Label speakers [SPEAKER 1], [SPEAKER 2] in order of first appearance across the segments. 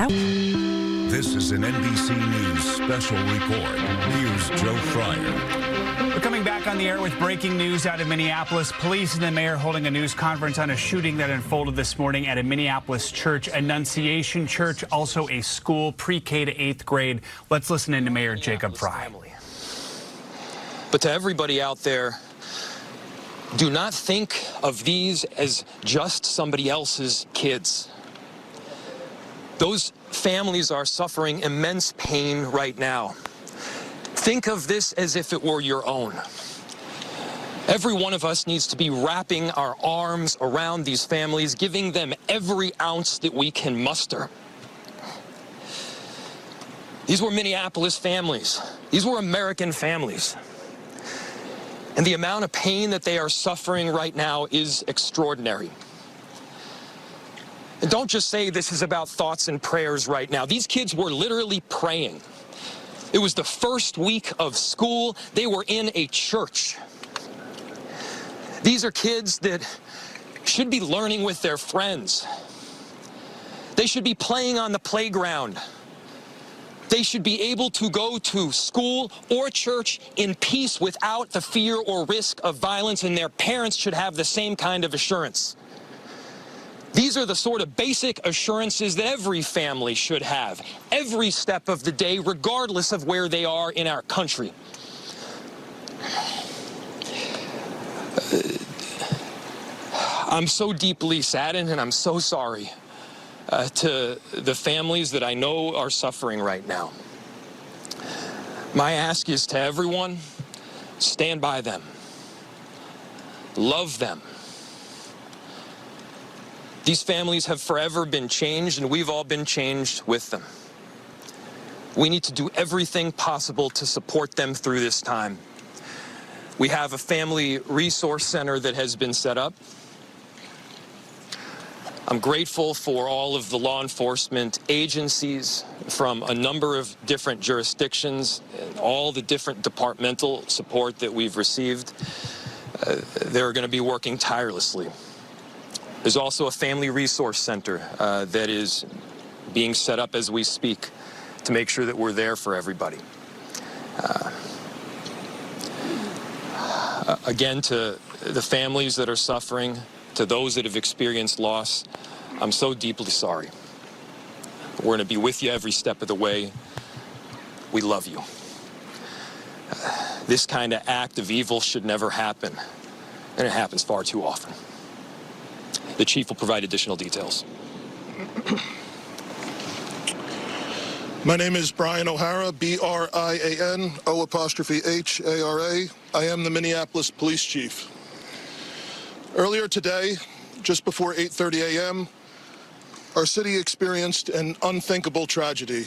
[SPEAKER 1] That
[SPEAKER 2] This is an NBC News special report. Here's Joe Fryer.
[SPEAKER 3] We're coming back on the air with breaking news out of Minneapolis. Police and the mayor holding a news conference on a shooting that unfolded this morning at a Minneapolis church, Annunciation Church, also a school, pre-K to 8th grade. Let's listen in to Mayor Jacob Fry.
[SPEAKER 4] But to everybody out there, do not think of these as just somebody else's kids. Those families are suffering immense pain right now. Think of this as if it were your own. Every one of us needs to be wrapping our arms around these families, giving them every ounce that we can muster. These were Minneapolis families. These were American families. And the amount of pain that they are suffering right now is extraordinary. And don't just say this is about thoughts and prayers right now. These kids were literally praying. It was the first week of school. They were in a church. These are kids that should be learning with their friends. They should be playing on the playground. They should be able to go to school or church in peace without the fear or risk of violence, and their parents should have the same kind of assurance. These are the sort of basic assurances that every family should have, every step of the day, regardless of where they are in our country. I'm so deeply saddened, and I'm so sorry to the families that I know are suffering right now. My ask is to everyone, stand by them. Love them. These families have forever been changed, and we've all been changed with them. We need to do everything possible to support them through this time. We have a family resource center that has been set up. I'm grateful for all of the law enforcement agencies from a number of different jurisdictions and all the different departmental support that we've received. They're going to be working tirelessly. There's also a family resource center that is being set up as we speak to make sure that we're there for everybody. Again, to the families that are suffering, to those that have experienced loss, I'm so deeply sorry. We're going to be with you every step of the way. We love you. This kind of act of evil should never happen, and it happens far too often. The chief will provide additional details.
[SPEAKER 5] My name is Brian O'Hara, B-R-I-A-N, O''H-A-R-A. I am the Minneapolis Police Chief. Earlier today, just before 8:30 a.m., our city experienced an unthinkable tragedy.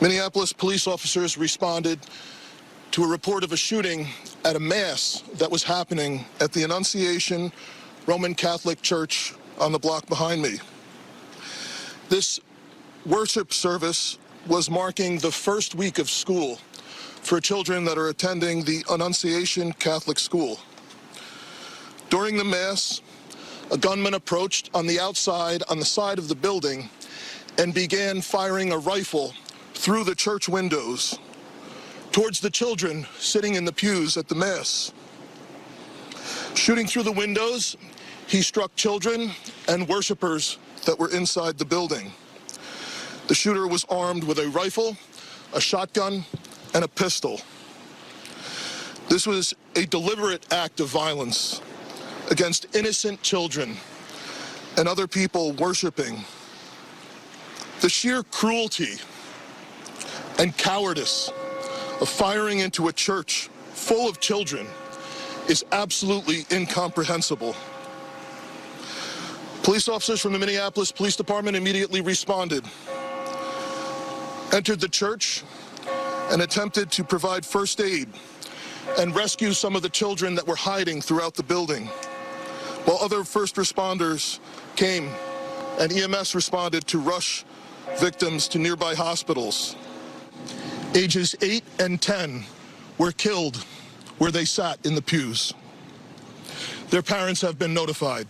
[SPEAKER 5] Minneapolis police officers responded to a report of a shooting at a mass that was happening at the Annunciation Roman Catholic Church on the block behind me. This worship service was marking the first week of school for children that are attending the Annunciation Catholic School. During the mass, a gunman approached on the outside on the side of the building and began firing a rifle through the church windows towards the children sitting in the pews at the mass. Shooting through the windows, he struck children and worshipers that were inside the building. The shooter was armed with a rifle, a shotgun, and a pistol. This was a deliberate act of violence against innocent children and other people worshiping. The sheer cruelty and cowardice of firing into a church full of children is absolutely incomprehensible. Police officers from the Minneapolis Police Department immediately responded, entered the church, and attempted to provide first aid and rescue some of the children that were hiding throughout the building, while other first responders came and EMS responded to rush victims to nearby hospitals. Ages 8 and 10 were killed where they sat in the pews. Their parents have been notified.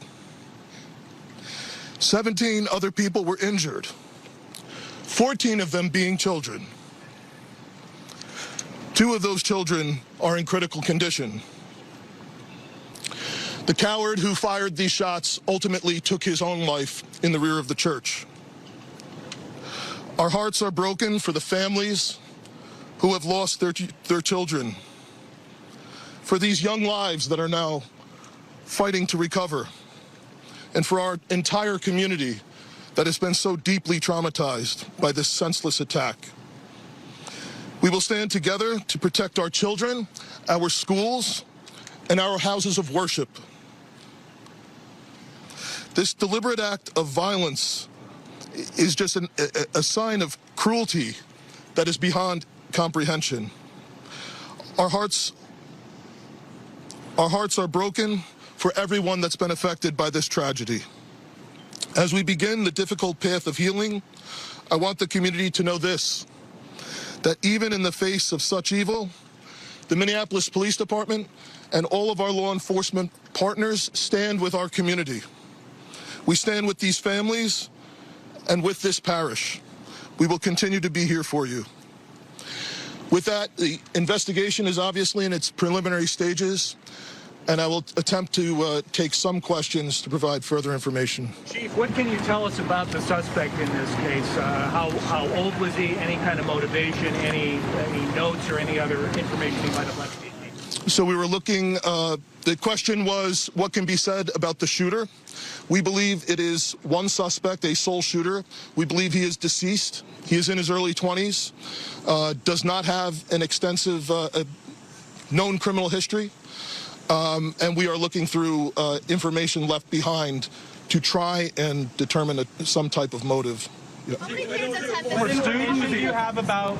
[SPEAKER 5] 17 other people were injured. 14 of them being children. 2 of those children are in critical condition. The coward who fired these shots ultimately took his own life in the rear of the church. Our hearts are broken for the families who have lost their children, for these young lives that are now fighting to recover, and for our entire community that has been so deeply traumatized by this senseless attack. We will stand together to protect our children, our schools, and our houses of worship. This deliberate act of violence is just a sign of cruelty that is beyond comprehension. Our hearts are broken for everyone that's been affected by this tragedy. As we begin the difficult path of healing, I want the community to know this, that even in the face of such evil, the Minneapolis Police Department and all of our law enforcement partners stand with our community. We stand with these families and with this parish. We will continue to be here for you. With that, the investigation is obviously in its preliminary stages, and I will attempt to take some questions to provide further information.
[SPEAKER 1] Chief, what can you tell us about the suspect in this case? How old was he? Any kind of motivation? Any notes or any other information he might have left?
[SPEAKER 5] So we were looking, the question was, what can be said about the shooter? We believe it is one suspect, a sole shooter. We believe he is deceased. He is in his early 20s, does not have an extensive known criminal history, and we are looking through information left behind to try and determine some type of motive. Yeah.
[SPEAKER 1] How many students do you have about?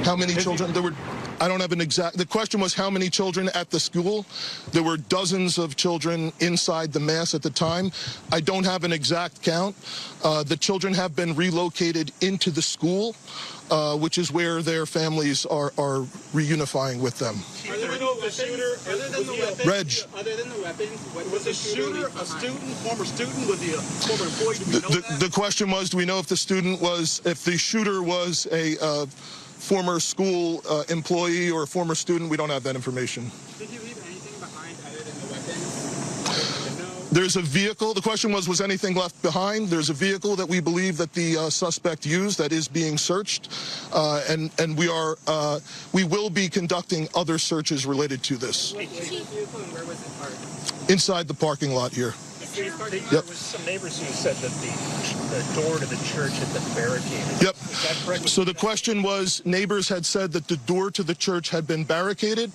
[SPEAKER 5] How many children? There were, I don't have an exact, the question was how many children at the school. There were dozens of children inside the mass at the time. I don't have an exact count. The children have been relocated into the school, which is where their families are reunifying with them.
[SPEAKER 6] Are there no the shooter, other than the weapons?
[SPEAKER 5] Reg.
[SPEAKER 6] Other than the weapons, what was the shooter a student, former student? Was he a former employee? Do we know that?
[SPEAKER 5] The question was, do we know if the shooter was a former school employee or a former student? We don't have that information.
[SPEAKER 6] Did he leave anything behind other than the weapons?
[SPEAKER 5] There's a vehicle. The question was anything left behind? There's a vehicle that we believe that the suspect used that is being searched, and we will be conducting other searches related to this.
[SPEAKER 6] Wait, vehicle and where was it parked?
[SPEAKER 5] Inside the parking lot here.
[SPEAKER 1] There
[SPEAKER 5] Yep.
[SPEAKER 1] was some neighbors who said that the door to the church had been barricaded.
[SPEAKER 5] Yep.
[SPEAKER 1] Is that correct?
[SPEAKER 5] So the question was, neighbors had said that the door to the church had been barricaded.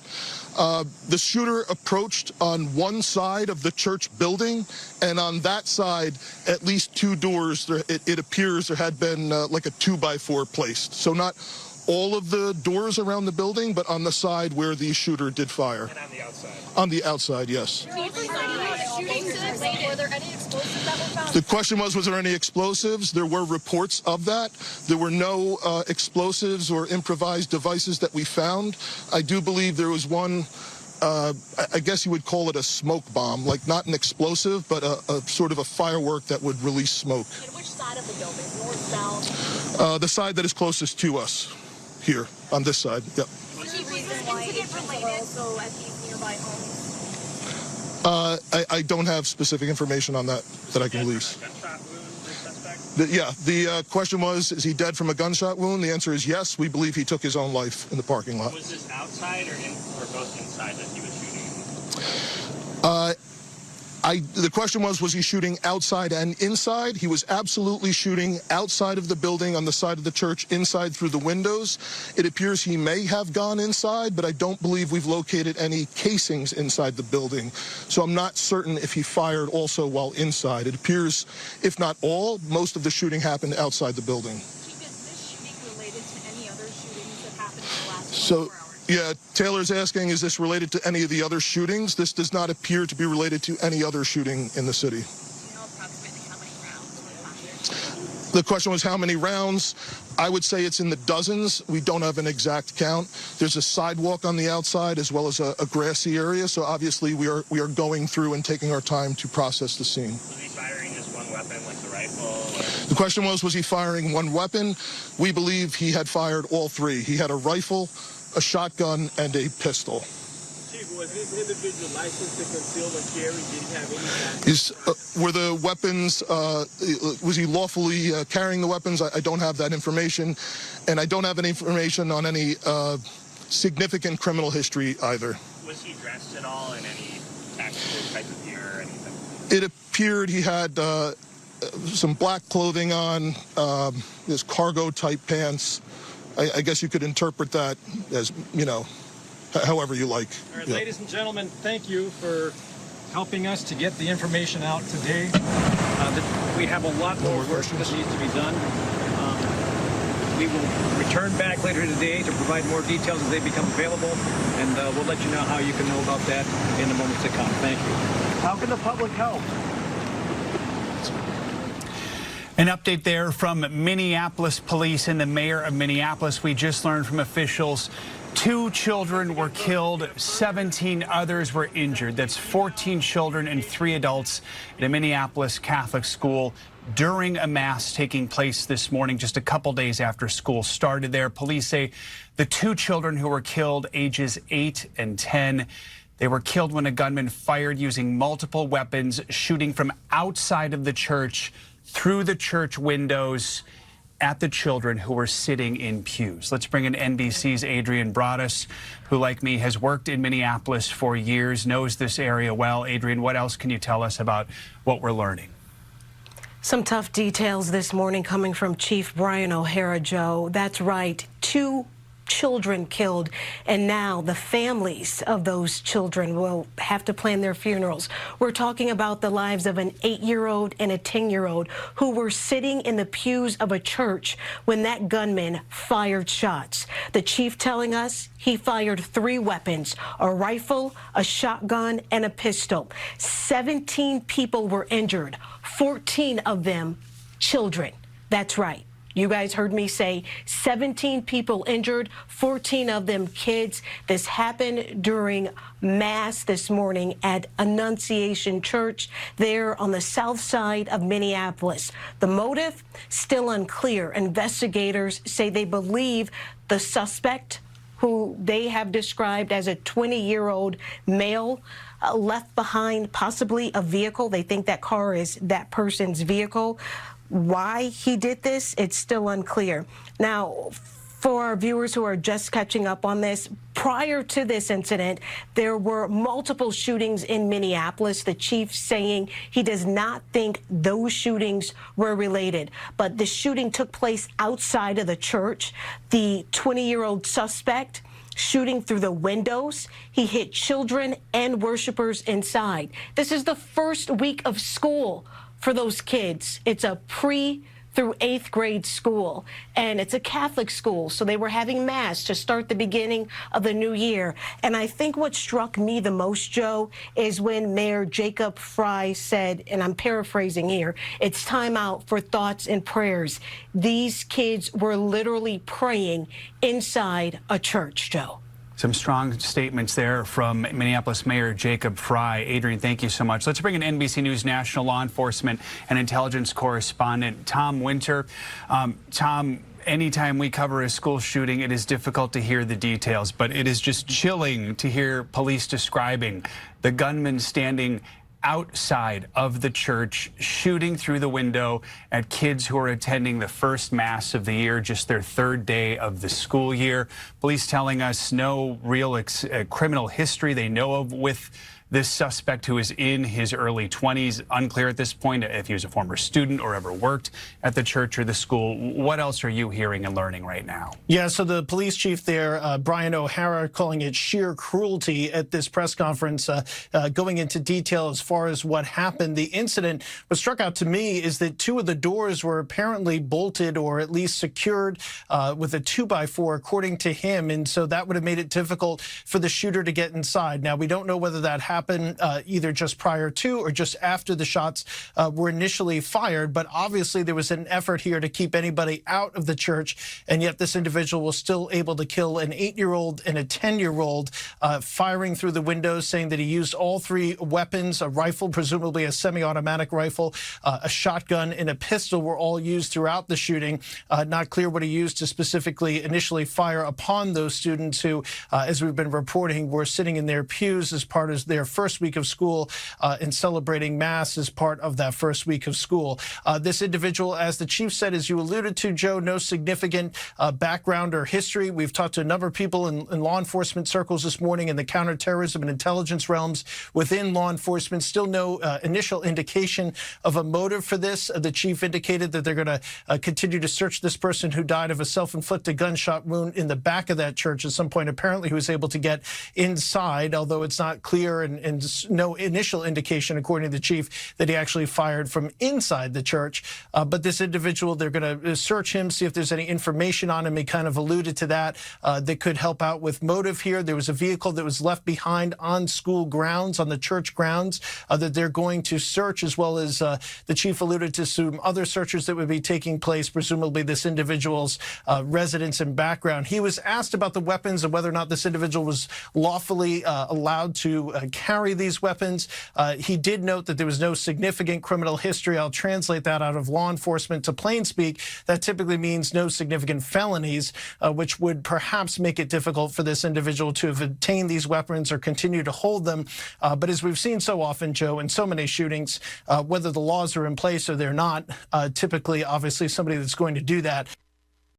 [SPEAKER 5] The shooter approached on one side of the church building, and on that side, at least 2 doors, it appears there had been like a 2x4 placed. So not all of the doors around the building, but on the side where the shooter did fire.
[SPEAKER 1] And on the outside?
[SPEAKER 5] On the outside, yes.
[SPEAKER 7] Were there any explosives that were found?
[SPEAKER 5] The question was there any explosives? There were reports of that. There were no explosives or improvised devices that we found. I do believe there was one, I guess you would call it a smoke bomb, like not an explosive, but a sort of a firework that would release smoke.
[SPEAKER 7] And which side of the building? North, south?
[SPEAKER 5] The side that is closest to us, here, on this side. Yep.
[SPEAKER 7] Was there any reason why agents were also at these nearby homes?
[SPEAKER 5] I don't have specific information on that I can release. The question was, is he dead from a gunshot wound? The answer is yes. We believe he took his own life in the parking lot.
[SPEAKER 1] Was this outside or both inside that he was shooting?
[SPEAKER 5] The question was he shooting outside and inside? He was absolutely shooting outside of the building on the side of the church, inside through the windows. It appears he may have gone inside, but I don't believe we've located any casings inside the building. So I'm not certain if he fired also while inside. It appears, if not all, most of the shooting happened outside the building.
[SPEAKER 7] Is this shooting related to any other shootings that happened in the last 24 hours?
[SPEAKER 5] Yeah, Taylor's asking, is this related to any of the other shootings? This does not appear to be related to any other shooting in the city.
[SPEAKER 7] Do you know approximately how many rounds were fired?
[SPEAKER 5] The question was how many rounds? I would say it's in the dozens. We don't have an exact count. There's a sidewalk on the outside as well as a grassy area, so obviously we are going through and taking our time to process the scene.
[SPEAKER 1] Was he firing his one weapon, like the rifle?
[SPEAKER 5] The question was he firing one weapon? We believe he had fired all three. He had a rifle, a shotgun, and a pistol.
[SPEAKER 6] Chief, was this individual licensed to conceal and carry? Did he have any?
[SPEAKER 5] Were the weapons, was he lawfully carrying the weapons? I don't have that information, and I don't have any information on any significant criminal history either.
[SPEAKER 8] Was he dressed at all in any tactical type of gear or anything?
[SPEAKER 5] It appeared he had some black clothing on, his cargo-type pants. I guess you could interpret that as, you know, however you like.
[SPEAKER 9] All right,
[SPEAKER 5] yeah.
[SPEAKER 9] Ladies and gentlemen, thank you for helping us to get the information out today. We have a lot more work that needs to be done. We will return back later today to provide more details as they become available, and we'll let you know how you can know about that in the moments to come. Thank you.
[SPEAKER 1] How can the public help?
[SPEAKER 3] An update there from Minneapolis police and the mayor of Minneapolis. We just learned from officials 2 children were killed, 17 others were injured. That's 14 children and 3 adults at a Minneapolis Catholic school during a mass taking place this morning, just a couple days after school started there. Police say the 2 children who were killed, ages 8 and 10, they were killed when a gunman fired using multiple weapons, shooting from outside of the church through the church windows at the children who were sitting in pews. Let's bring in NBC's Adrian Broaddus, who, like me, has worked in Minneapolis for years, knows this area well. Adrian, what else can you tell us about what we're learning?
[SPEAKER 10] Some tough details this morning coming from Chief Brian O'Hara, Joe. That's right, 2 children killed, and now the families of those children will have to plan their funerals. We're talking about the lives of an 8-year-old and a 10-year-old who were sitting in the pews of a church when that gunman fired shots. The chief telling us he fired 3 weapons, a rifle, a shotgun, and a pistol. 17 people were injured, 14 of them children. That's right. You guys heard me say 17 people injured, 14 of them kids. This happened during Mass this morning at Annunciation Church there on the south side of Minneapolis. The motive, still unclear. Investigators say they believe the suspect, who they have described as a 20-year-old male, left behind possibly a vehicle. They think that car is that person's vehicle. Why he did this, it's still unclear. Now, for our viewers who are just catching up on this, prior to this incident, there were multiple shootings in Minneapolis. The chief saying he does not think those shootings were related. But the shooting took place outside of the church. The 20-year-old suspect shooting through the windows. He hit children and worshipers inside. This is the first week of school for those kids. It's a pre through 8th grade school, and it's a Catholic school, so they were having Mass to start the beginning of the new year. And I think what struck me the most, Joe, is when Mayor Jacob Frey said, and I'm paraphrasing here, it's time out for thoughts and prayers. These kids were literally praying inside a church, Joe.
[SPEAKER 3] Some strong statements there from Minneapolis Mayor Jacob Frey. Adrian, thank you so much. Let's bring in NBC News national law enforcement and intelligence correspondent Tom Winter. Tom, anytime we cover a school shooting, it is difficult to hear the details, but it is just chilling to hear police describing the gunman standing outside of the church, shooting through the window at kids who are attending the first Mass of the year, just their 3rd day of the school year. Police telling us no real criminal history they know of with this suspect, who is in his early 20s. Unclear at this point if he was a former student or ever worked at the church or the school. What else are you hearing and learning right now?
[SPEAKER 11] Yeah, so the police chief there, Brian O'Hara, calling it sheer cruelty at this press conference, going into detail as far as what happened. The incident, what struck out to me is that 2 of the doors were apparently bolted or at least secured with a 2x4, according to him. And so that would have made it difficult for the shooter to get inside. Now, we don't know whether that happened happen either just prior to or just after the shots were initially fired. But obviously there was an effort here to keep anybody out of the church, and yet this individual was still able to kill an 8-year-old and a 10-year-old, firing through the windows, saying that he used all 3 weapons, a rifle, presumably a semi-automatic rifle, a shotgun, and a pistol were all used throughout the shooting. Not clear what he used to specifically initially fire upon those students who, as we've been reporting, were sitting in their pews as part of their first week of school and celebrating Mass as part of that first week of school. This individual, as the chief said, as you alluded to, Joe, no significant background or history. We've talked to a number of people in law enforcement circles this morning in the counterterrorism and intelligence realms within law enforcement. Still no initial indication of a motive for this. The chief indicated that they're going to continue to search this person who died of a self-inflicted gunshot wound in the back of that church. At some point, apparently, he was able to get inside, although it's not clear and no initial indication, according to the chief, that he actually fired from inside the church. But this individual, they're going to search him, see if there's any information on him. He kind of alluded to that. That could help out with motive here. There was a vehicle that was left behind on school grounds, on the church grounds, that they're going to search, as well as the chief alluded to some other searches that would be taking place, presumably this individual's residence and background. He was asked about the weapons and whether or not this individual was lawfully allowed to carry these weapons. He did note that there was no significant criminal history. I'll translate that out of law enforcement to plain speak. That typically means no significant felonies, which would perhaps make it difficult for this individual to have obtained these weapons or continue to hold them. But as we've seen so often, Joe, in so many shootings, whether the laws are in place or they're not, typically, obviously, somebody that's going to do that